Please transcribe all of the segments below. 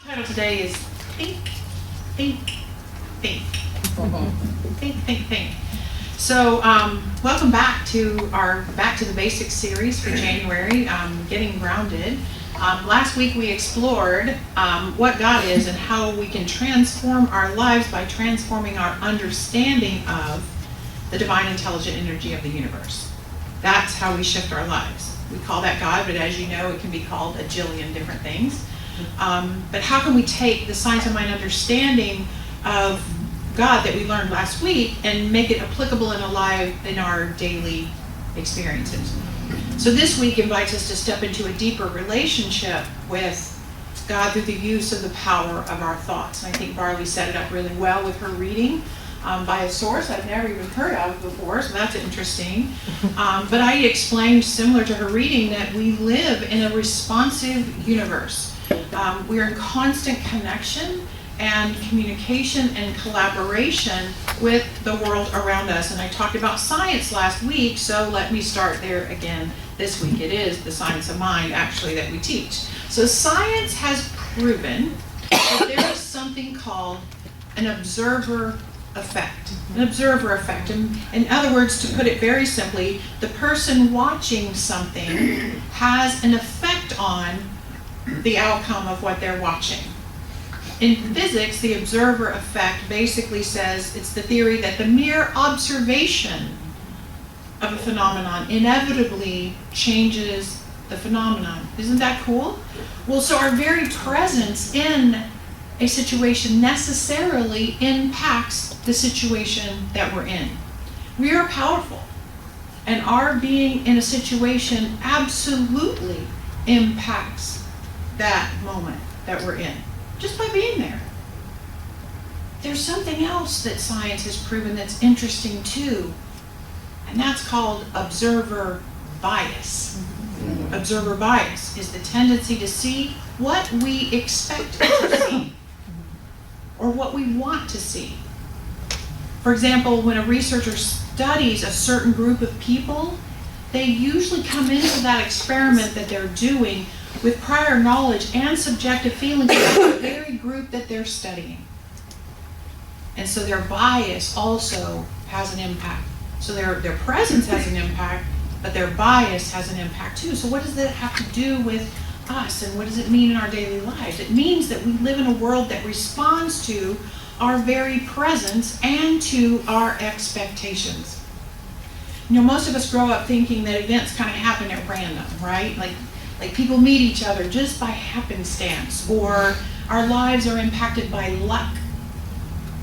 Title today is Think, Think, Think. Think, Think, Think. So welcome back to our Back to the Basics series for January, Getting Grounded. Last week we explored what God is and how we can transform our lives by transforming our understanding of the divine intelligent energy of the universe. That's how we shift our lives. We call that God, but as you know, it can be called a jillion different things. But how can we take the science of mind understanding of God that we learned last week and make it applicable and alive in our daily experiences? So this week invites us to step into a deeper relationship with God through the use of the power of our thoughts. And I think Barley set it up really well with her reading by a source I've never even heard of before, so that's interesting. But I explained, similar to her reading, that we live in a responsive universe. We are in constant connection and communication and collaboration with the world around us. And I talked about science last week, so let me start there again this week. It is the science of mind, actually, that we teach. So science has proven that there is something called an observer effect. An observer effect. In other words, to put it very simply, the person watching something has an effect on the outcome of what they're watching. In physics, the observer effect basically says it's the theory that the mere observation of a phenomenon inevitably changes the phenomenon. Isn't that cool? Well, so our very presence in a situation necessarily impacts the situation that we're in. We are powerful, and our being in a situation absolutely impacts that moment that we're in, just by being there. There's something else that science has proven that's interesting too, and that's called observer bias. Observer bias is the tendency to see what we expect to see, or what we want to see. For example, when a researcher studies a certain group of people, they usually come into that experiment that they're doing with prior knowledge and subjective feelings about the very group that they're studying. And so their bias also has an impact. So their presence has an impact, but their bias has an impact too. So what does that have to do with us, and what does it mean in our daily lives? It means that we live in a world that responds to our very presence and to our expectations. You know, most of us grow up thinking that events kind of happen at random, right? Like people meet each other just by happenstance, or our lives are impacted by luck,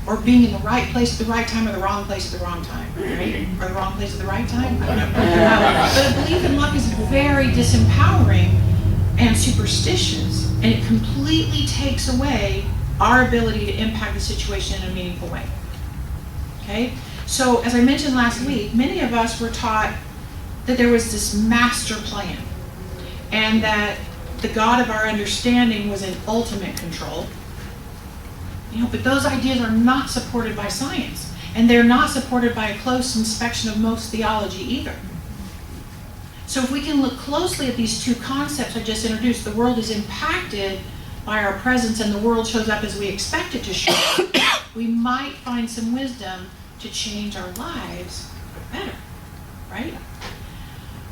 or being in the right place at the right time, or the wrong place at the wrong time, right? Or the wrong place at the right time? I don't know. But a belief in luck is very disempowering and superstitious, and it completely takes away our ability to impact the situation in a meaningful way. Okay? So, as I mentioned last week, many of us were taught that there was this master plan, and that the God of our understanding was in ultimate control. You know, but those ideas are not supported by science, and they're not supported by a close inspection of most theology either. So if we can look closely at these two concepts I just introduced, the world is impacted by our presence and the world shows up as we expect it to show up, we might find some wisdom to change our lives for better, right?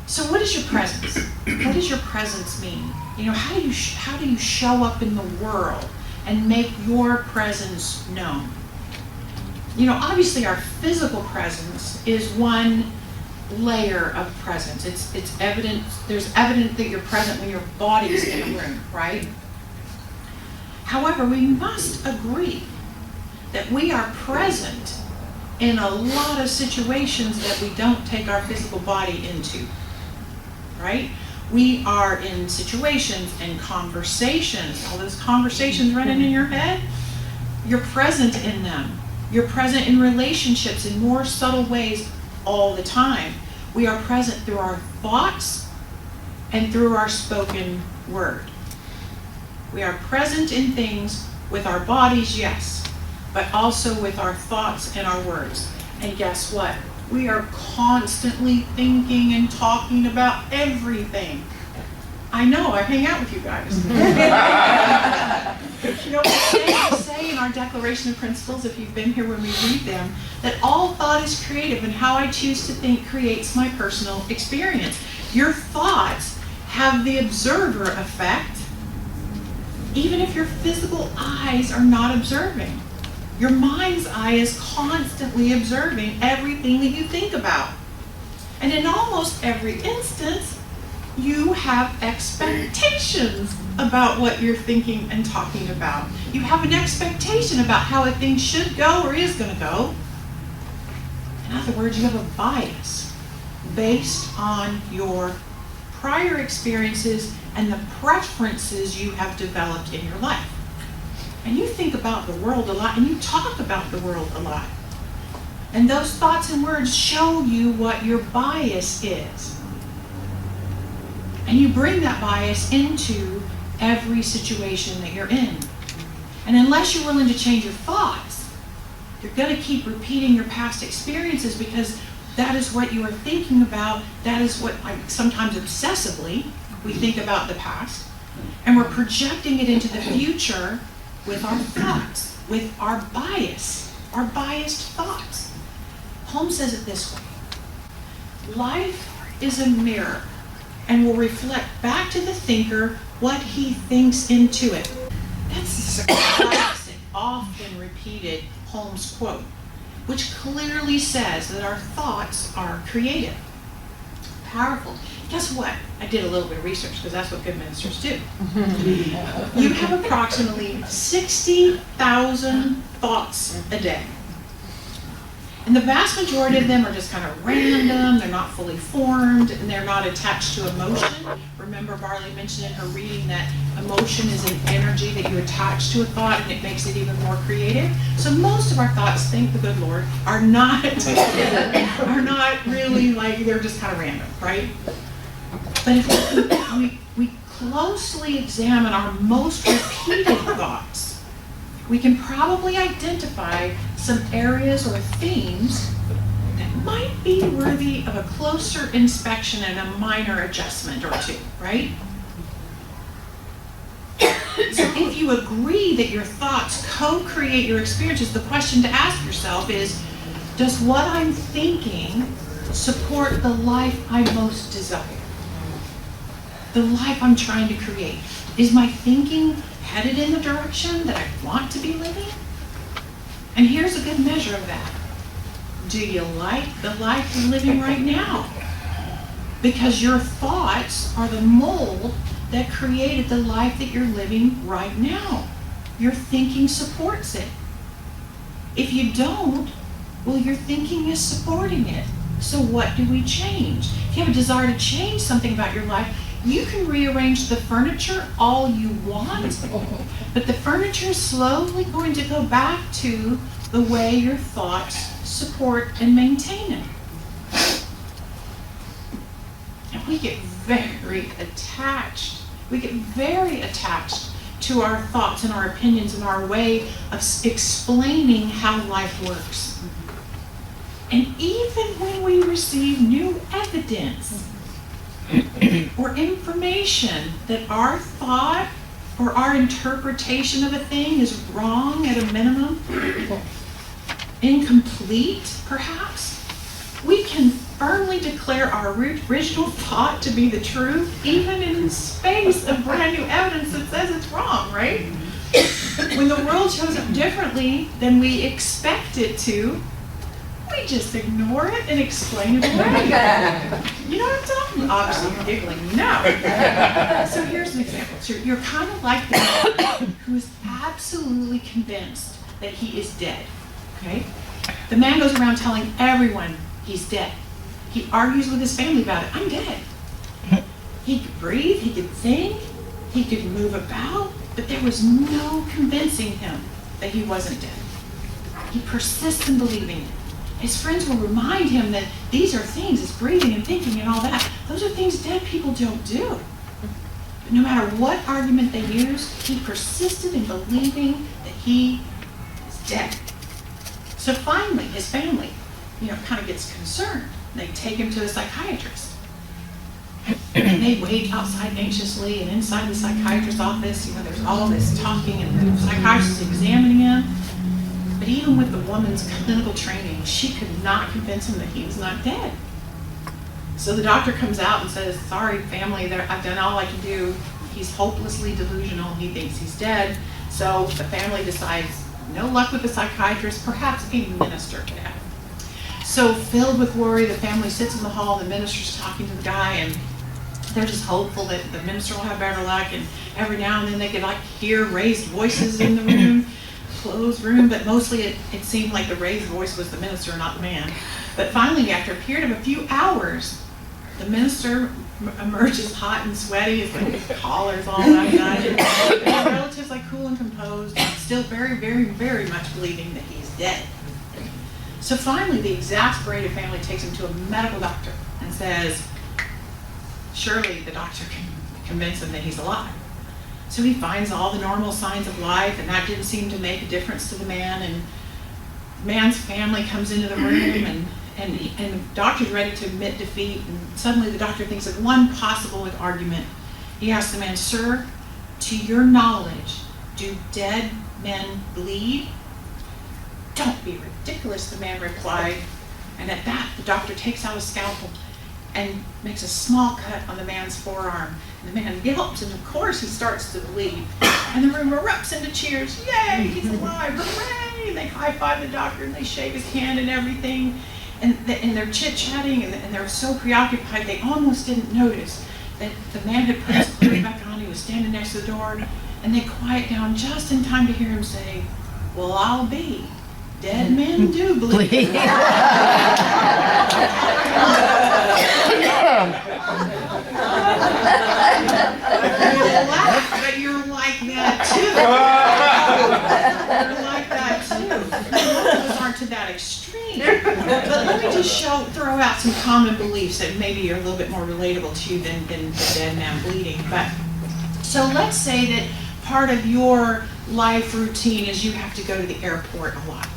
So what is your presence? What does your presence mean? You know, how do you show up in the world and make your presence known? You know, obviously our physical presence is one layer of presence. It's evident. There's evidence that you're present when your body's in a room, right? However, we must agree that we are present in a lot of situations that we don't take our physical body into, right? We are in situations and conversations, all those conversations running in your head, you're present in them. You're present in relationships in more subtle ways all the time. We are present through our thoughts and through our spoken word. We are present in things with our bodies, yes, but also with our thoughts and our words. And guess what? We are constantly thinking and talking about everything. I know, I hang out with you guys. Declaration of Principles, if you've been here when we read them, that all thought is creative, and how I choose to think creates my personal experience. Your thoughts have the observer effect, even if your physical eyes are not observing. Your mind's eye is constantly observing everything that you think about. And in almost every instance, you have expectations about what you're thinking and talking about. You have an expectation about how a thing should go or is going to go. In other words, you have a bias based on your prior experiences and the preferences you have developed in your life. And you think about the world a lot, and you talk about the world a lot. And those thoughts and words show you what your bias is. And you bring that bias into every situation that you're in. And unless you're willing to change your thoughts, you're going to keep repeating your past experiences, because that is what you are thinking about. That is what, sometimes obsessively, we think about the past. And we're projecting it into the future with our thoughts, with our bias, our biased thoughts. Holmes says it this way: life is a mirror and will reflect back to the thinker what he thinks into it. That's a classic, often repeated Holmes quote, which clearly says that our thoughts are creative. Powerful. Guess what? I did a little bit of research, because that's what good ministers do. You have approximately 60,000 thoughts a day. And the vast majority of them are just kind of random, they're not fully formed, and they're not attached to emotion. Remember, Barley mentioned in her reading that emotion is an energy that you attach to a thought, and it makes it even more creative. So most of our thoughts, thank the good Lord, are not really like, they're just kind of random, right? But if we closely examine our most repeated thoughts, we can probably identify some areas or themes that might be worthy of a closer inspection and a minor adjustment or two, right? So if you agree that your thoughts co-create your experiences, the question to ask yourself is, does what I'm thinking support the life I most desire? The life I'm trying to create? Is my thinking headed in the direction that I want to be living? And here's a good measure of that. Do you like the life you're living right now? Because your thoughts are the mold that created the life that you're living right now. Your thinking supports it. If you don't, well, your thinking is supporting it. So what do we change? If you have a desire to change something about your life, you can rearrange the furniture all you want, but the furniture is slowly going to go back to the way your thoughts support and maintain it. And we get very attached. We get very attached to our thoughts and our opinions and our way of explaining how life works. And even when we receive new evidence or information that our thought or our interpretation of a thing is wrong at a minimum, incomplete perhaps, we can firmly declare our original thought to be the truth, even in the space of brand new evidence that says it's wrong, right? When the world shows up differently than we expect it to, we just ignore it and explain it away. You know what I'm talking about? Obviously, you're giggling. No. So here's an example. So you're kind of like the man who is absolutely convinced that he is dead. Okay? The man goes around telling everyone he's dead. He argues with his family about it. I'm dead. He could breathe. He could think. He could move about. But there was no convincing him that he wasn't dead. He persists in believing it. His friends will remind him that these are things, it's breathing and thinking and all that. Those are things dead people don't do. But no matter what argument they used, he persisted in believing that he is dead. So finally, his family, kind of gets concerned. They take him to a psychiatrist. And they wait outside anxiously, and inside the psychiatrist's office, there's all this talking, and the psychiatrist is examining him. But even with the woman's clinical training, she could not convince him that he was not dead. So the doctor comes out and says, sorry family, I've done all I can do. He's hopelessly delusional, he thinks he's dead. So the family decides, no luck with the psychiatrist, perhaps a minister could have. So filled with worry, the family sits in the hall, the minister's talking to the guy, and they're just hopeful that the minister will have better luck, and every now and then they could hear raised voices in the room, closed room, but mostly it seemed like the raised voice was the minister, not the man. But finally, after a period of a few hours, the minister emerges hot and sweaty, his collar's all undone, and the relatives cool and composed, and still very, very, very much believing that he's dead. So finally, the exasperated family takes him to a medical doctor and says, surely the doctor can convince him that he's alive. So he finds all the normal signs of life, and that didn't seem to make a difference to the man, and man's family comes into the room, and the doctor's ready to admit defeat, and suddenly the doctor thinks of one possible argument. He asks the man, sir, to your knowledge, do dead men bleed? Don't be ridiculous, the man replied. And at that, the doctor takes out a scalpel and makes a small cut on the man's forearm. And the man yelps, and of course he starts to bleed. And the room erupts into cheers. Yay, he's alive, hooray! They high-five the doctor, and they shake his hand and everything. And they're chit-chatting, and they're so preoccupied they almost didn't notice that the man had put his clothes back on. He was standing next to the door, and they quiet down just in time to hear him say, well, I'll be. Dead men do bleed. You laugh, but you're like that too. You're like that too. Most of us aren't to that extreme. But let me just throw out some common beliefs that maybe are a little bit more relatable to you than the dead man bleeding. But so let's say that part of your life routine is you have to go to the airport a lot.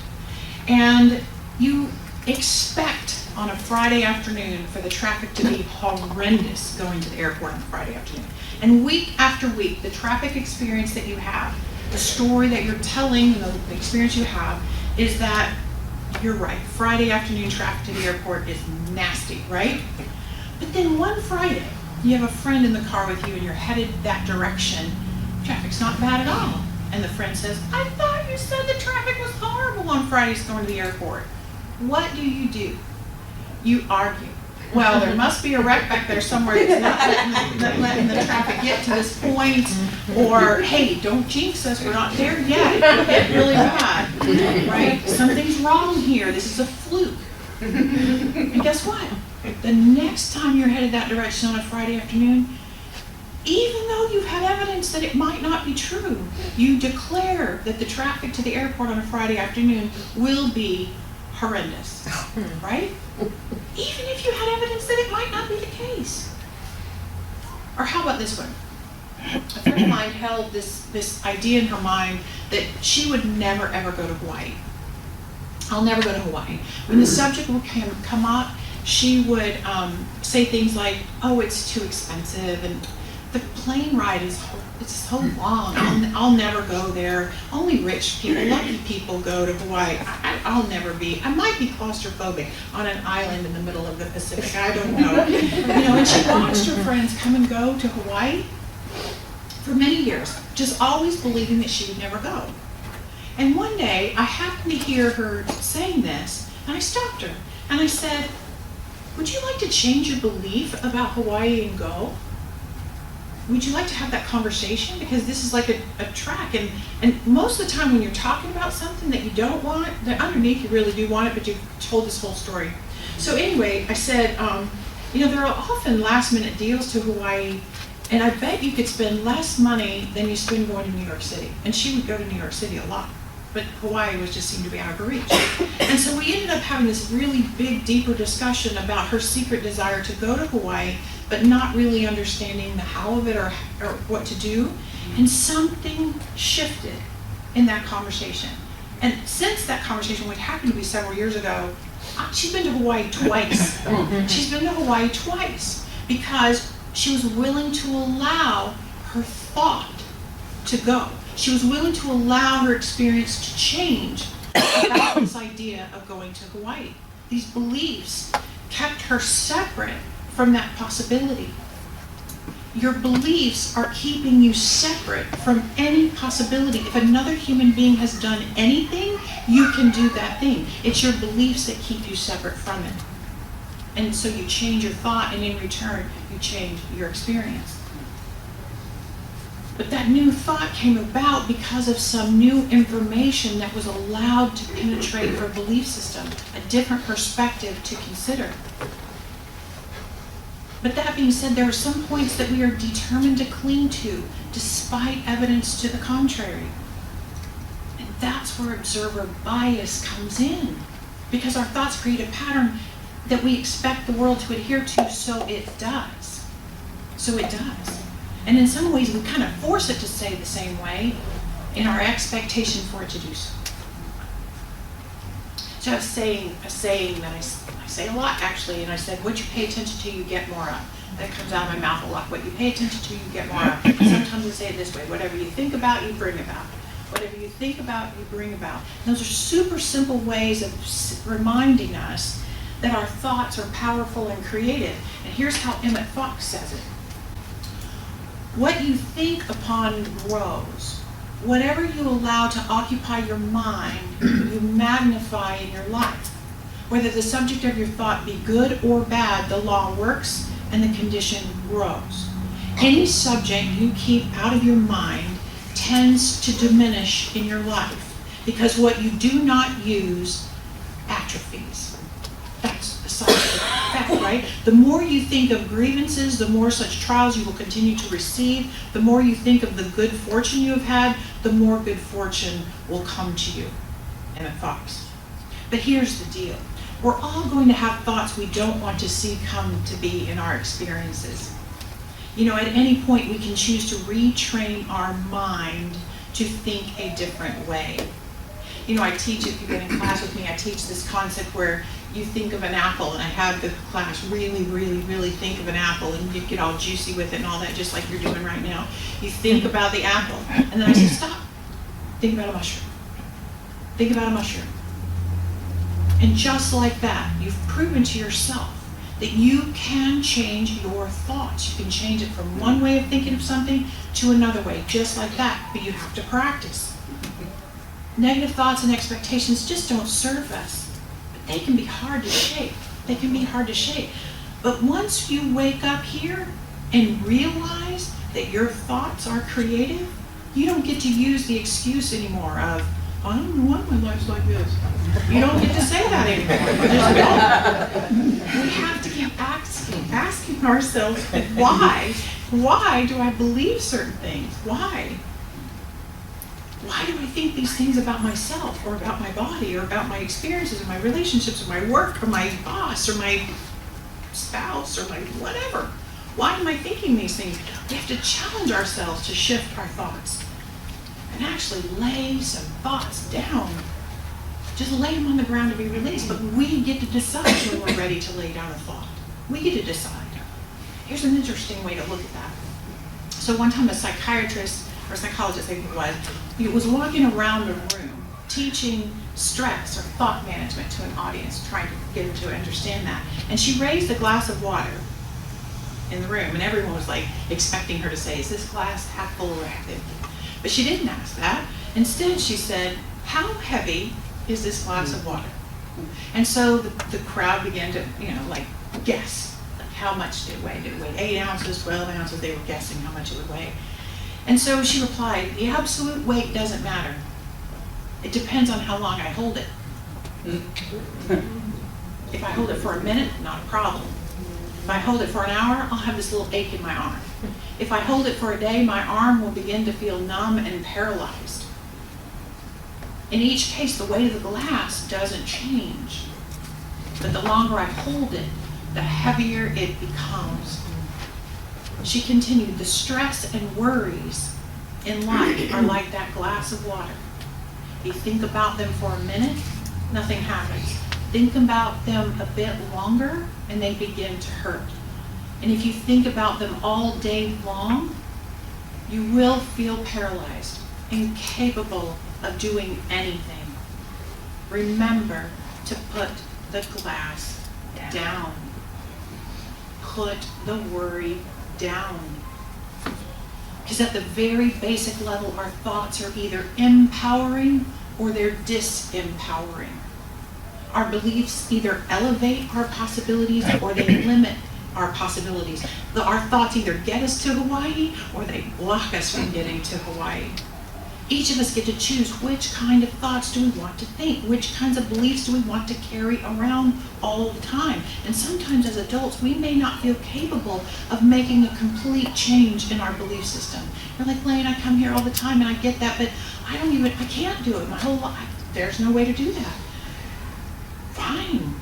And you expect on a Friday afternoon for the traffic to be horrendous going to the airport on a Friday afternoon. And week after week, the traffic experience that you have, the story that you're telling, the experience you have, is that you're right. Friday afternoon traffic to the airport is nasty, right? But then one Friday, you have a friend in the car with you and you're headed that direction. Traffic's not bad at all. And the friend says, I thought you said the traffic was horrible on Fridays going to the airport. What do? You argue. Well, there must be a wreck back there somewhere that's not letting the traffic get to this point. Or, hey, don't jinx us, we're not there yet. It could get really bad, right? Something's wrong here. This is a fluke. And guess what? The next time you're headed that direction on a Friday afternoon, even though you've had evidence that it might not be true, you declare that the traffic to the airport on a Friday afternoon will be horrendous, right? Even if you had evidence that it might not be the case. Or how about this one? A friend of mine held this idea in her mind that she would never ever go to Hawaii. I'll never go to Hawaii. When the subject would come up, she would say things like, oh, it's too expensive, and the plane ride it's so long. I'll never go there. Only rich people, lucky people go to Hawaii. I'll never be. I might be claustrophobic on an island in the middle of the Pacific. I don't know. And she watched her friends come and go to Hawaii for many years, just always believing that she would never go. And one day, I happened to hear her saying this, and I stopped her, and I said, would you like to change your belief about Hawaii and go? Would you like to have that conversation? Because this is like a track, and most of the time when you're talking about something that you don't want, that underneath you really do want it, but you've told this whole story. So anyway, I said, there are often last minute deals to Hawaii, and I bet you could spend less money than you spend going to New York City. And she would go to New York City a lot, but Hawaii just seemed to be out of her reach. And so we ended up having this really big, deeper discussion about her secret desire to go to Hawaii, but not really understanding the how of it or what to do. And something shifted in that conversation. And since that conversation, which happened to be several years ago, she's been to Hawaii twice. She's been to Hawaii twice because she was willing to allow her thought to go. She was willing to allow her experience to change about this idea of going to Hawaii. These beliefs kept her separate from that possibility. Your beliefs are keeping you separate from any possibility. If another human being has done anything, you can do that thing. It's your beliefs that keep you separate from it. And so you change your thought, and in return, you change your experience. But that new thought came about because of some new information that was allowed to penetrate her belief system, a different perspective to consider. But that being said, there are some points that we are determined to cling to, despite evidence to the contrary. And that's where observer bias comes in, because our thoughts create a pattern that we expect the world to adhere to, so it does. So it does. And in some ways, we kind of force it to say the same way in our expectation for it to do so. So I have a saying that I say a lot, actually, and I said, what you pay attention to, you get more of. That comes out of my mouth a lot. What you pay attention to, you get more of. Sometimes I say it this way: whatever you think about, you bring about. Whatever you think about, you bring about. And those are super simple ways of reminding us that our thoughts are powerful and creative. And here's how Emmett Fox says it. What you think upon grows. Whatever you allow to occupy your mind, you magnify in your life. Whether the subject of your thought be good or bad, the law works and the condition grows. Any subject you keep out of your mind tends to diminish in your life, because what you do not use atrophies. That's a scientific fact, right? The more you think of grievances, the more such trials you will continue to receive. The more you think of the good fortune you have had, the more good fortune will come to you. Emmett Fox. But here's the deal. We're all going to have thoughts we don't want to see come to be in our experiences. You know, at any point we can choose to retrain our mind to think a different way. You know, I teach, if you've been in class with me, I teach this concept where you think of an apple, and I have the class really, really, really think of an apple, and you get all juicy with it and all that, just like you're doing right now. You think about the apple, and then I say, stop. Think about a mushroom. Think about a mushroom. And just like that, you've proven to yourself that you can change your thoughts. You can change it from one way of thinking of something to another way, just like that, but you have to practice. Negative thoughts and expectations just don't serve us. But they can be hard to shake. They can be hard to shake. But once you wake up here and realize that your thoughts are creative, you don't get to use the excuse anymore of, I don't know why my life's like this. You don't get to say that anymore. You just don't. We have to keep asking ourselves, why? Why do I believe certain things? Why? Why do I think these things about myself, or about my body, or about my experiences, or my relationships, or my work, or my boss, or my spouse, or my whatever? Why am I thinking these things? We have to challenge ourselves to shift our thoughts and actually lay some thoughts down. Just lay them on the ground to be released. But we get to decide when we're ready to lay down a thought. We get to decide. Here's an interesting way to look at that. So one time a psychiatrist, or psychologist, I think it was walking around a room teaching stress or thought management to an audience, trying to get them to understand that. And she raised a glass of water in the room, and everyone was like expecting her to say, is this glass half full or half empty? But she didn't ask that. Instead, she said, how heavy is this glass of water? And so the crowd began to, guess, like how much did it weigh? Did it weigh 8 ounces, 12 ounces? They were guessing how much it would weigh. And so she replied, the absolute weight doesn't matter. It depends on how long I hold it. If I hold it for a minute, not a problem. If I hold it for an hour, I'll have this little ache in my arm. If I hold it for a day, my arm will begin to feel numb and paralyzed. In each case, the weight of the glass doesn't change. But the longer I hold it, the heavier it becomes. She continued, the stress and worries in life are like that glass of water. You think about them for a minute, nothing happens. Think about them a bit longer, and they begin to hurt. And if you think about them all day long, you will feel paralyzed, incapable of doing anything. remember to put the glass down. Put the worry down. Because at the very basic level, our thoughts are either empowering or they're disempowering. Our beliefs either elevate our possibilities or they limit our possibilities. Our thoughts either get us to Hawaii or they block us from getting to Hawaii. Each of us get to choose which kind of thoughts do we want to think, which kinds of beliefs do we want to carry around all the time. And sometimes as adults, we may not feel capable of making a complete change in our belief system. You're like, Laine, I come here all the time and I get that, but I can't do it my whole life. There's no way to do that. Fine.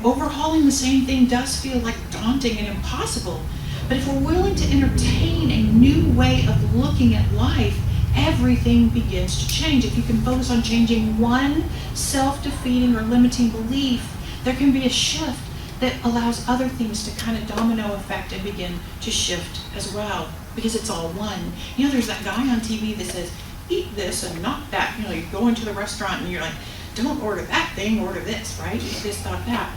Overhauling the same thing does feel like daunting and impossible. But if we're willing to entertain a new way of looking at life, everything begins to change. If you can focus on changing one self-defeating or limiting belief, there can be a shift that allows other things to kind of domino effect and begin to shift as well, because it's all one. There's that guy on TV that says, eat this and not that. You go into the restaurant and you're like, don't order that thing, order this, right? Eat this, not that.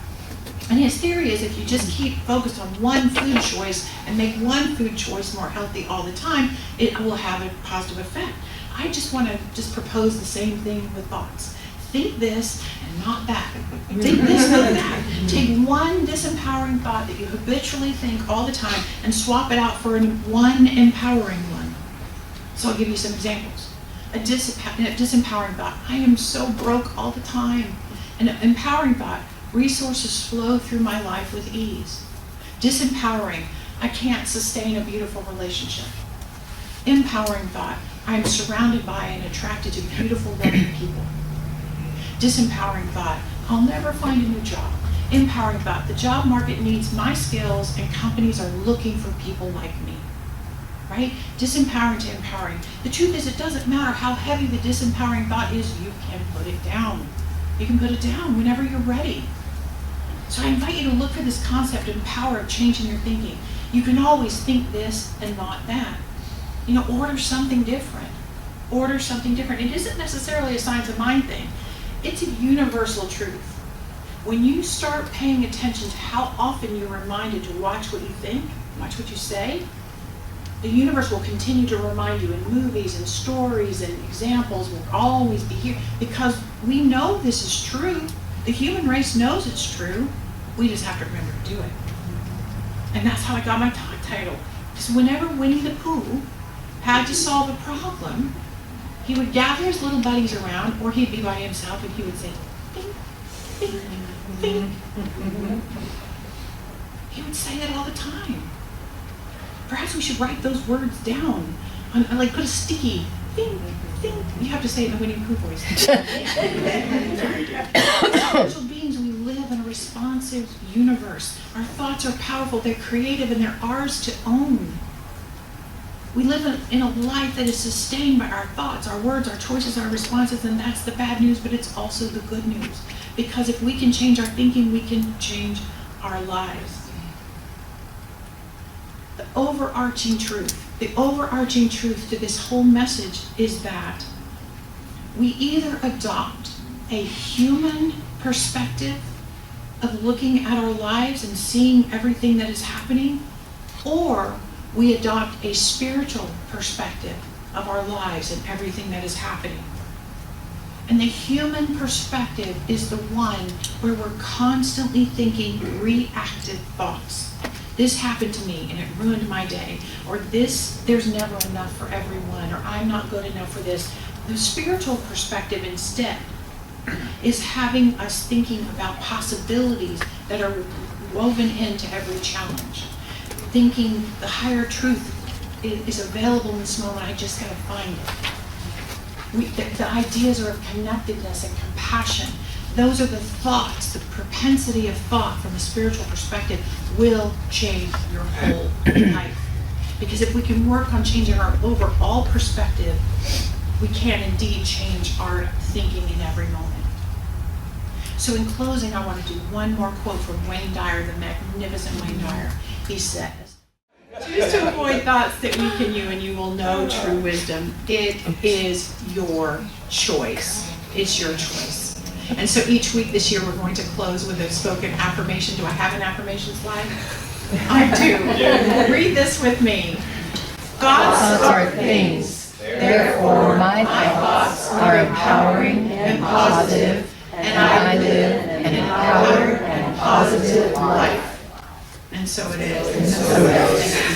And his theory is if you just keep focused on one food choice and make one food choice more healthy all the time, it will have a positive effect. I just want to propose the same thing with thoughts. Think this and not that. Think this, not that. Take one disempowering thought that you habitually think all the time and swap it out for one empowering one. So I'll give you some examples. A disempowering thought, I am so broke all the time. An empowering thought, resources flow through my life with ease. Disempowering, I can't sustain a beautiful relationship. Empowering thought, I am surrounded by and attracted to beautiful, loving people. Disempowering thought, I'll never find a new job. Empowering thought, the job market needs my skills and companies are looking for people like me. Right? Disempowering to empowering. The truth is, it doesn't matter how heavy the disempowering thought is, you can put it down. You can put it down whenever you're ready. So I invite you to look for this concept of power of changing your thinking. You can always think this and not that. Order something different. Order something different. It isn't necessarily a science of mind thing. It's a universal truth. When you start paying attention to how often you're reminded to watch what you think, watch what you say, the universe will continue to remind you in movies and stories and examples will always be here because we know this is true. The human race knows it's true. We just have to remember to do it. And that's how I got my talk title. Because whenever Winnie the Pooh had to solve a problem, he would gather his little buddies around or he'd be by himself and he would say, bing, bing, bing. He would say that all the time. Perhaps we should write those words down, like put a sticky, ding, ding. You have to say it in a Winnie the Pooh voice. Spiritual beings, we live in a responsive universe. Our thoughts are powerful, they're creative, and they're ours to own. We live in a life that is sustained by our thoughts, our words, our choices, our responses, and that's the bad news, but it's also the good news. Because if we can change our thinking, we can change our lives. The overarching truth to this whole message is that we either adopt a human perspective of looking at our lives and seeing everything that is happening, or we adopt a spiritual perspective of our lives and everything that is happening. And the human perspective is the one where we're constantly thinking reactive thoughts. This happened to me and it ruined my day, or there's never enough for everyone, or I'm not good enough for this. The spiritual perspective instead is having us thinking about possibilities that are woven into every challenge. Thinking the higher truth is available in this moment, I just gotta find it. The ideas are of connectedness and compassion. Those are the thoughts, the propensity of thought from a spiritual perspective will change your whole life. Because if we can work on changing our overall perspective, we can indeed change our thinking in every moment. So in closing, I want to do one more quote from Wayne Dyer, the magnificent Wayne Dyer. He says, choose to avoid thoughts that weaken you and you will know true wisdom. It is your choice. It's your choice. And so each week this year, we're going to close with a spoken affirmation. Do I have an affirmation slide? I do. Read this with me. Thoughts are things. Therefore, my thoughts are empowering and positive, and I live an empowered and positive life. And so it is. And so it is.